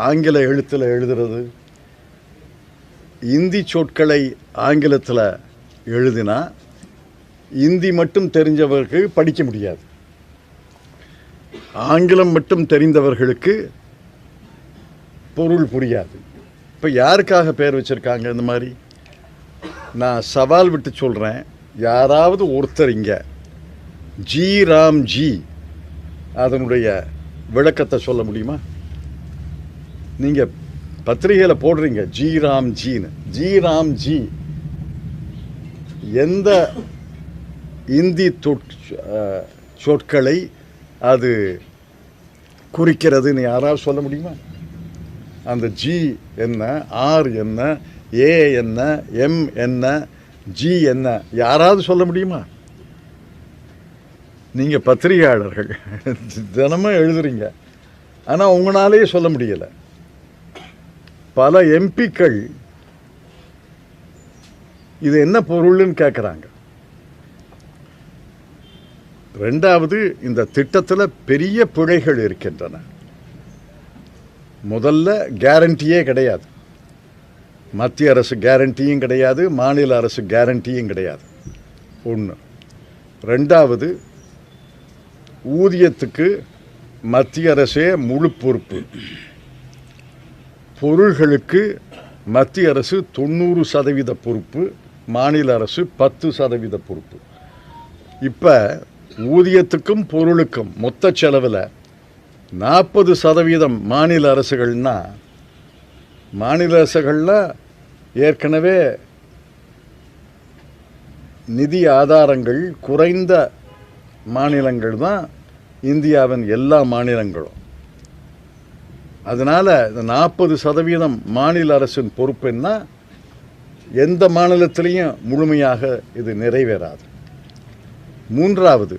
ஆங்கில எழுத்தில் எழுதுறது, இந்தி சொற்களை ஆங்கிலத்தில் எழுதினா இந்தி மட்டும் தெரிஞ்சவர்களுக்கு படிக்க முடியாது. ஆங்கிலம் மட்டும் தெரிந்தவர்களுக்கு பொருள் புரியாது. இப்போ யாருக்காக பேர் வச்சுருக்காங்க இந்த மாதிரி? நான் சவால் விட்டு சொல்கிறேன், யாராவது ஒருத்தர் இங்கே ஜி ராம் ஜி அதனுடைய விளக்கத்தை சொல்ல முடியுமா? நீங்கள் பத்திரிகையில் போடுறீங்க ஜி ராம் ஜின்னு. ஜி ராம் ஜி எந்த இந்தி சொற்களை அது குறிக்கிறதுன்னு யாராவது சொல்ல முடியுமா? அந்த ஜி என்ன, ஆர் என்ன, ஏ என்ன, எம் என்ன, ஜி என்ன, யாராவது சொல்ல முடியுமா? நீங்கள் பத்திரிகையாளர்கள் தினமும் எழுதுறீங்க, ஆனால் உங்களாலேயே சொல்ல முடியலை. பல எம்பிக்கள் இது என்ன பொருள்னு கேட்குறாங்க. ரெண்டாவது, இந்த திட்டத்தில் பெரிய பிழைகள் இருக்கின்றன. முதல்ல கேரண்டியே கிடையாது. மத்திய அரசு கேரண்டியும் கிடையாது, மாநில அரசு கேரண்டியும் கிடையாது. ஒன்று. ரெண்டாவது, ஊதியத்துக்கு மத்திய அரசே முழு பொறுப்பு. பொருள்களுக்கு மத்திய அரசு 90% பொறுப்பு, மாநில அரசு 10% பொறுப்பு. இப்போ ஊதியத்துக்கும் பொருளுக்கும் மொத்த செலவில் 40% மாநில அரசுகள்னா, மாநில அரசுகளில் ஏற்கனவே நிதி ஆதாரங்கள் குறைந்த மாநிலங்கள் தான் இந்தியாவின் எல்லா மாநிலங்களும். அதனால் இந்த 40% மாநில அரசின் பொறுப்புன்னா எந்த மாநிலத்திலையும் முழுமையாக இது நிறைவேறாது. மூன்றாவது,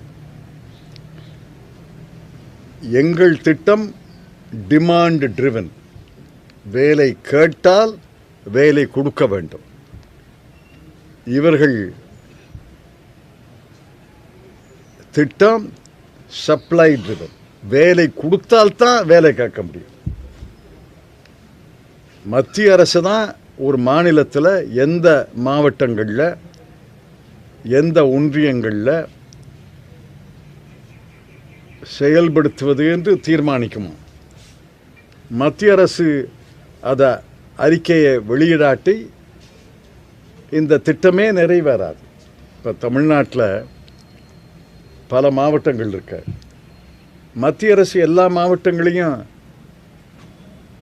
எங்கள் திட்டம் டிமாண்ட் ட்ரிவன். வேலை கேட்டால் வேலை கொடுக்க வேண்டும். இவர்கள் திட்டம் சப்ளை ட்ரிவன். வேலை கொடுத்தால்தான் வேலை கேட்க முடியும். மத்திய அரசு தான் ஒரு மாநிலத்தில் எந்த மாவட்டங்களில், எந்த ஒன்றியங்களில் செயல்படுத்துவது என்று தீர்மானிக்குமா. மத்திய அரசு அதை அறிக்கையை வெளியிடாட்டி இந்த திட்டமே நிறைவேறாது. இப்போ தமிழ்நாட்டில் பல மாவட்டங்கள் இருக்கு. மத்திய அரசு எல்லா மாவட்டங்களையும்